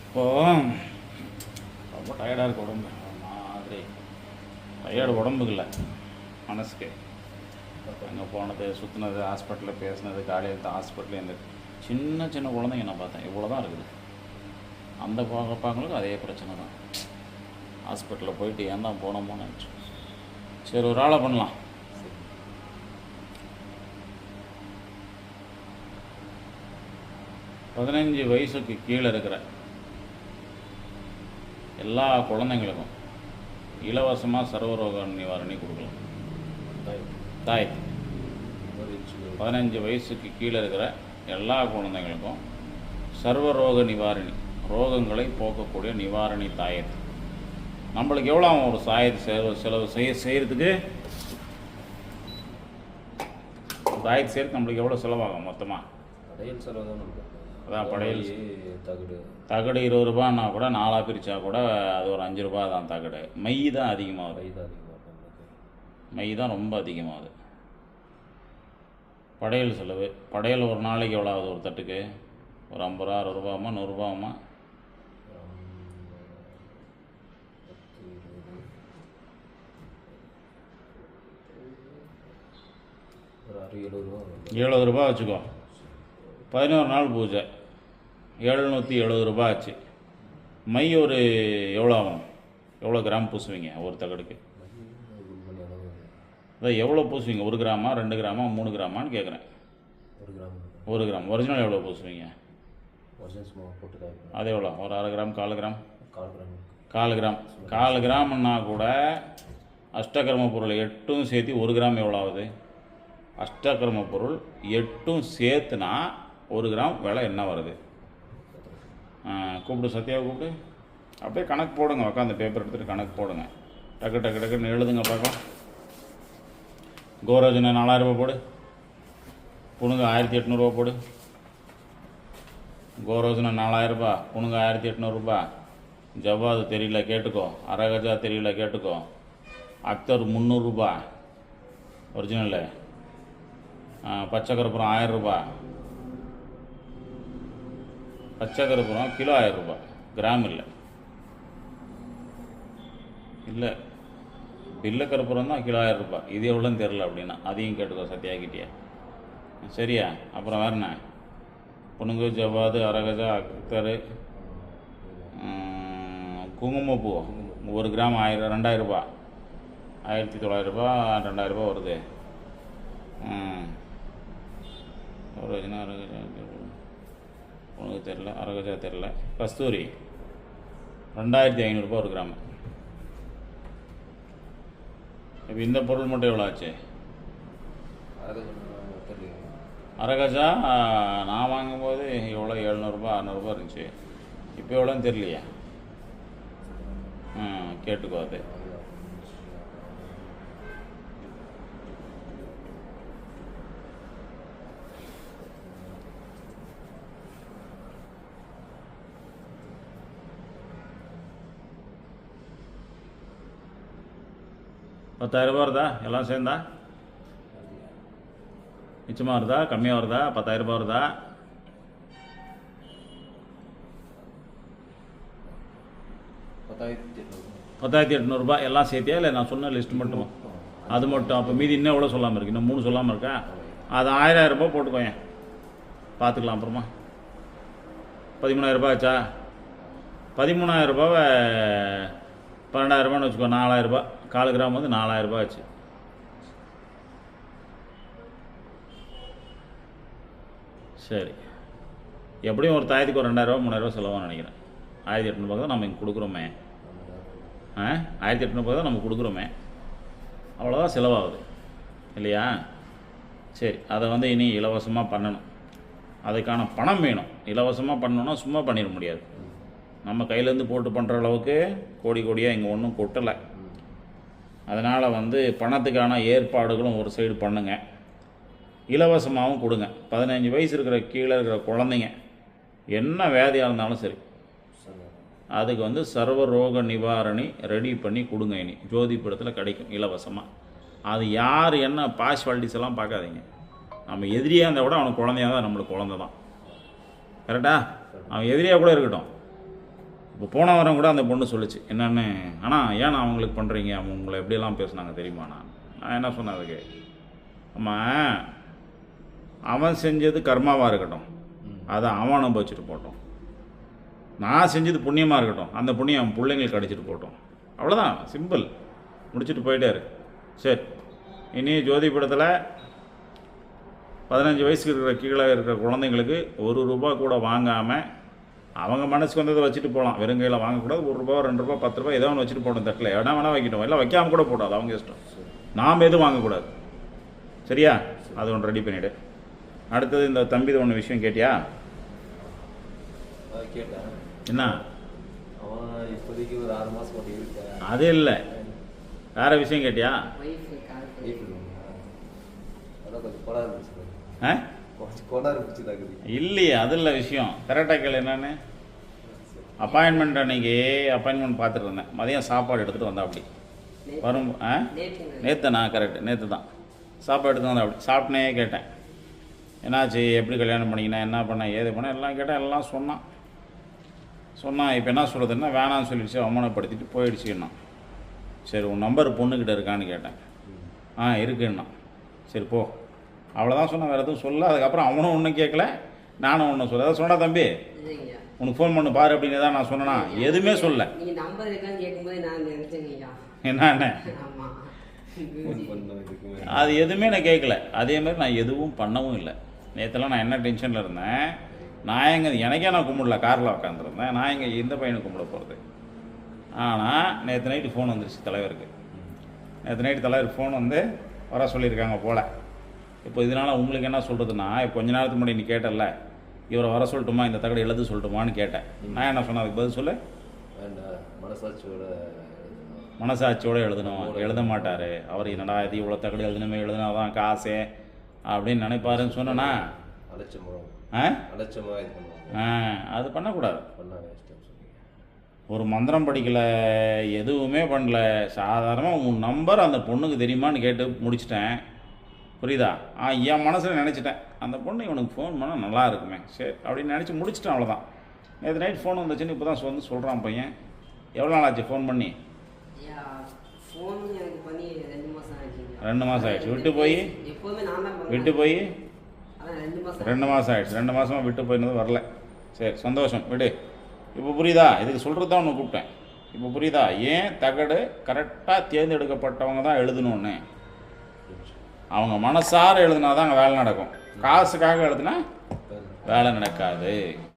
இப்போது ரொம்ப டயர்டாக இருக்குது உடம்பு மாதிரி. டயர்டு உடம்புக்கு இல்லை, மனசுக்கு. அங்கே போனது, சுற்றுனது, ஹாஸ்பிட்டலில் பேசினது, காலையில் ஹாஸ்பிட்டலில் இந்த சின்ன சின்ன குழந்தைங்க நான் பார்த்தேன். இவ்வளோ தான் இருக்குது. அந்த பார்க்கறவங்களுக்கு அதே பிரச்சனை தான். ஹாஸ்பிட்டலில் போயிட்டு ஏன் தான் போனோமோன்னு நினச்சி. சரி, ஒரு ஆளை பண்ணலாம். பதினஞ்சு வயசுக்கு கீழே இருக்கிற எல்லா குழந்தைங்களுக்கும் இலவசமாக சர்வரோக நிவாரணி கொடுக்கலாம். தாய் 15 வயசுக்கு கீழே இருக்கிற எல்லா குழந்தைங்களுக்கும் சர்வரோக நிவாரணி, ரோகங்களை போக்கக்கூடிய நிவாரணி தாயத்து. நம்மளுக்கு எவ்வளோ ஒரு செலவு செய்கிறதுக்கு, தாயத்து செய்கிறதுக்கு நம்மளுக்கு எவ்வளோ செலவாகும் மொத்தமாக? படையல் செலவு தான் நம்மளுக்கு. அதான் படையல் தகடு 20 ரூபான்னா கூட 4 பிரித்தா கூட அது ஒரு 5 ரூபா தான் தகடு. மை தான் அதிகமாகுது. மை தான் ரொம்ப அதிகமாகுது. படையல் செலவு, படையல் ஒரு நாளைக்கு எவ்வளோ ஆகுது? ஒரு தட்டுக்கு ஒரு 50 ரூபா, 60 ரூபாமா, 100 ரூபாமா? 70 ரூபா வச்சுக்கோ. 11 நாள் பூஜை, 770 ரூபா ஆச்சு. மை ஒரு எவ்வளோ ஆகும்? எவ்வளோ கிராம் பூசுவீங்க ஒரு தகடுக்கு? அதான் எவ்வளோ பூசுவீங்க? 1 கிராமா, 2 கிராமா, 3 கிராமான்னு கேட்குறேன். 1 கிராம். ஒரிஜினல் எவ்வளோ பூசுவீங்க? அது எவ்வளோ? ஒரு 1/2 கிராம், 1/4 கிராம்? 1/4 கிராம். 1/4 கிராம்னா கூட அஷ்டகர்ம பொருள் 8 சேர்த்து 1 கிராம் எவ்வளோ ஆகுது? அஷ்டகர்ம பொருள் 8 சேர்த்துனா 1 கிராம் விலை என்ன வருது? கூப்பிடு, சத்யாவை கூப்பிட்டு அப்படியே கணக்கு போடுங்க. உட்காந்து பேப்பர் எடுத்துகிட்டு கணக்கு போடுங்க. டக்கு டக்கு டக்குன்னு எழுதுங்க பார்க்கலாம். கோரோஜனை 4000 ரூபா போடு. புணுங்க 1800 ரூபா போடு. கோரோஜனை 4000 ரூபா, புணுங்க 1800 ரூபா. ஜவ்வாது தெரியல கேட்டுக்கோ, அரகஜா தெரியல கேட்டுக்கோ. அக்தர் 300 ரூபா ஒரிஜினலு. பச்சை கருப்புரம் 1000 ரூபா. பச்சை கருப்புரம் கிலோ 1000 ரூபா, கிராம் இல்லை. இல்லை, பில்ல கருப்புரம் தான் கிலோ 1000 ரூபா. இது எவ்வளோன்னு தெரில அப்படின்னா அதையும் கேட்டுக்கோ சத்யாக்கிட்டியா. சரியா? அப்புறம் வேறு என்ன? புணுங்கு, ஜவ்வாது, அரகஜா, அக்தர், குங்குமப்பூ 1 கிராம் 2000 ரூபா. 1900 ரூபா, 2000 ரூபா வருது. ஒரு அரகஜா உனக்கு தெரில, அரகஜா தெரில. கஸ்தூரி 2500 ரூபா 1 கிராம். இப்போ இந்த பொருள் மட்டும் எவ்வளோ ஆச்சு? அரகஜா நான் வாங்கும்போது எவ்வளோ? 700 ரூபா, 600 ரூபா இருந்துச்சு. இப்போ எவ்வளோன்னு தெரியலையா? கேட்டுக்கோ. அது ₹10,000 வருதா? எல்லாம் சேர்ந்தா மிச்சமாக வருதா, கம்மியாக வருதா? ₹10,000 வருதா? 10,800 ரூபா எல்லாம் சேர்த்தியா? இல்லை நான் சொன்ன லிஸ்ட் மட்டும்? அது மட்டும். அப்போ மீதி இன்னும் எவ்வளோ சொல்லாமல் இருக்கு? இன்னும் 3 சொல்லாமல் இருக்கா? அது 1000 ரூபா போட்டுக்கோங்க, பார்த்துக்கலாம் அப்புறமா. 13,000 ரூபா ஆச்சா? 13,000 ரூபாவை 12,000 ரூபான்னு வச்சுக்கோ. 4,000 ரூபா. 1/4 கிராம் வந்து 4,000 ரூபா ஆச்சு. சரி, எப்படியும் ஒரு தாயத்துக்கு ஒரு 2,000 ரூபா 3,000 ரூபா செலவான்னு நினைக்கிறேன். 1,800 ரூபா தான் நம்ம இங்கே கொடுக்குறோமே. 1,800 ரூபா தான் நம்ம கொடுக்குறோமே. அவ்வளோதான் செலவாகுது இல்லையா? சரி, அதை வந்து இனி இலவசமாக பண்ணணும். அதுக்கான பணம் வேணும். இலவசமாக பண்ணணுன்னா சும்மா பண்ணிட முடியாது. நம்ம கையிலேருந்து போட்டு பண்ணுற அளவுக்கு கோடி கோடியாக இங்கே ஒன்றும் கொட்டலை. அதனால் வந்து பணத்துக்கான ஏற்பாடுகளும் ஒரு சைடு பண்ணுங்க, இலவசமாகவும் கொடுங்க. 15 வயசு இருக்கிற கீழே இருக்கிற குழந்தைங்க என்ன வியாதியாக இருந்தாலும் சரி, அதுக்கு வந்து சர்வ ரோக நிவாரணி ரெடி பண்ணி கொடுங்க. இனி ஜோதி படத்தில் கிடைக்கும் இலவசமாக. அது யார் என்ன பாஸ்வாலிட்டிஸ் எல்லாம் பார்க்காதீங்க. நம்ம எதிரியாக இருந்தால் கூட அவனுக்கு குழந்தையாக தான் நம்மளுக்கு குழந்தை தான். கரெக்டா? அவன் எதிரியாக கூட இருக்கட்டும். இப்போ போன வாரம் கூட அந்த பொண்ணு சொல்லிச்சு என்னென்னு, ஆனால் ஏன் நான் அவங்களுக்கு பண்ணுறீங்க, அவங்க உங்களை எப்படியெல்லாம் பேசுனாங்க தெரியுமா? நான் என்ன சொன்னேன் அதுக்கு, ஆமாம் அவன் செஞ்சது கர்மாவாக இருக்கட்டும், அதை அவன் அனுபவிச்சுட்டு போட்டோம். நான் செஞ்சது புண்ணியமாக இருக்கட்டும், அந்த புண்ணியம் அவன் பிள்ளைங்களுக்கு அடிச்சுட்டு போட்டோம். அவ்வளோதான், சிம்பிள். முடிச்சுட்டு போயிட்டாரு. சரி, இனி ஜோதி படத்தில் 15 வயசுக்கு இருக்கிற கீழே இருக்கிற குழந்தைங்களுக்கு ₹1 கூட வாங்காமல் அவங்க மனசுக்கு வந்ததை வச்சுட்டு போகலாம். வெறும் கையில் வாங்கக்கூடாது. ₹1 ₹2 ₹10 ஏதோ ஒன்று வச்சுட்டு போகணும். தட்டில் இடம் வேணால் வைக்கிட்டோம், எல்லாம் வைக்காமல் கூட போடாது, அவங்க இஷ்டம். நாம் எதுவும் வாங்கக்கூடாது. சரியா? அது ஒன்று ரெடி பண்ணிவிடு. அடுத்தது இந்த தம்பி ஒன்று விஷயம் கேட்டியா? கேட்டேன். என்ன? அவன் இப்போதைக்கு ஒரு 6 மாதம் மட்டும் இருக்கேன். அது இல்லை, வேறு விஷயம் கேட்டியா? அதான் கொஞ்சம் கொடா இருந்துச்சு. கொஞ்சம் கொடா இருந்துச்சு. இல்லையே, அது இல்லை விஷயம். கரெக்டாக கேள். என்னென்னு அப்பாயின்மெண்ட் அன்றைக்கி அப்பாயின்மெண்ட் பார்த்துட்டு இருந்தேன். மதியம் சாப்பாடு எடுத்துகிட்டு வந்தா அப்படி வரும். நேற்று நான் கரெக்டு, நேற்று தான் சாப்பாடு எடுத்துகிட்டு வந்தா அப்படி சாப்பிட்டனே. கேட்டேன் என்னாச்சு, எப்படி கல்யாணம் பண்ணிக்கினேன், என்ன பண்ணேன், ஏது பண்ணேன், எல்லாம் கேட்டேன். எல்லாம் சொன்னான். இப்போ என்ன சொல்கிறதுன்னா, வேணான்னு சொல்லிடுச்சு, அவமானப்படுத்திட்டு போயிடுச்சுன்னா. சரி, உன் நம்பர் பொண்ணுக்கிட்ட இருக்கான்னு கேட்டேன். இருக்குன்னா. சரி போ, அவ்வளோதான் சொன்னேன், வேறு எதுவும் சொல்ல. அதுக்கப்புறம் அவனும் ஒன்றும் கேட்கல, நானும் ஒன்றும் சொல்ல. அதை சொன்னா தம்பி உனக்கு ஃபோன் பண்ணு பாரு அப்படின்னு தான் நான் சொன்னேன்னா, எதுவுமே சொல்ல. என்ன அது எதுவுமே நான் கேட்கல. அதே மாதிரி நான் எதுவும் பண்ணவும் இல்லை. நேற்றுலாம் நான் என்ன டென்ஷனில் இருந்தேன். நான் எனக்கே நான் கும்பிடல, காரில் உட்காந்துருந்தேன். நான் எங்கே இந்த பையனை கும்பிட போகிறது. ஆனால் நேற்று நைட்டு ஃபோன் வந்துருச்சு தலைவருக்கு. நேற்று நைட்டு தலைவர் ஃபோன் வந்து வர சொல்லியிருக்காங்க போல். இப்போ இதனால் உங்களுக்கு என்ன சொல்கிறதுன்னா, இப்போ கொஞ்ச நேரத்துக்கு முன்னாடி நீ கேட்டல, இவரை வர சொல்லட்டுமா, இந்த தகடு எழுத சொல்லட்டுமான்னு கேட்டேன். நான் என்ன சொன்னேன் அதுக்கு பதில் சொல்ல, மனசாட்சியோடு எழுதணும். எழுத மாட்டார் அவர். என்னடா இது இவ்வளோ தகடு எழுதணுமே, எழுதுனாதான் காசே அப்படின்னு நினைப்பாருன்னு சொன்னேன்னா, அது பண்ணக்கூடாது. ஒரு மந்திரம் படிக்கலை, எதுவுமே பண்ணல. சாதாரணமாக உன் நம்பர் அந்த பொண்ணுக்கு தெரியுமான்னு கேட்டு முடிச்சிட்டேன். புரியுதா? என் மனசில் நினச்சிட்டேன், அந்த பொண்ணு இவனுக்கு ஃபோன் பண்ணால் நல்லா இருக்குமே, சரி அப்படின்னு நினச்சி முடிச்சிட்டேன். அவ்வளோதான். நேற்று நைட் ஃபோன் வந்துச்சுன்னு இப்போ தான் வந்து சொல்கிறான் பையன். எவ்வளோ நாள் ஆச்சு ஃபோன் பண்ணி? 2 மாதம் ஆயிடுச்சு. விட்டு போய் 2 மாதம் ஆயிடுச்சு. 2 மாதமாக விட்டு போயிருந்தது வரல. சரி, சந்தோஷம், விடு. இப்போ புரியுதா? இதுக்கு சொல்கிறது தான் ஒன்று கூப்பிட்டேன். இப்போ புரியுதா ஏன் தகடு கரெக்டாக தேர்ந்தெடுக்கப்பட்டவங்க தான் எழுதணுன்னு? அவங்க மனசார எழுதுனா தான் அங்கே வேலை நடக்கும். காசுக்காக எழுதுனா வேலை நடக்காது.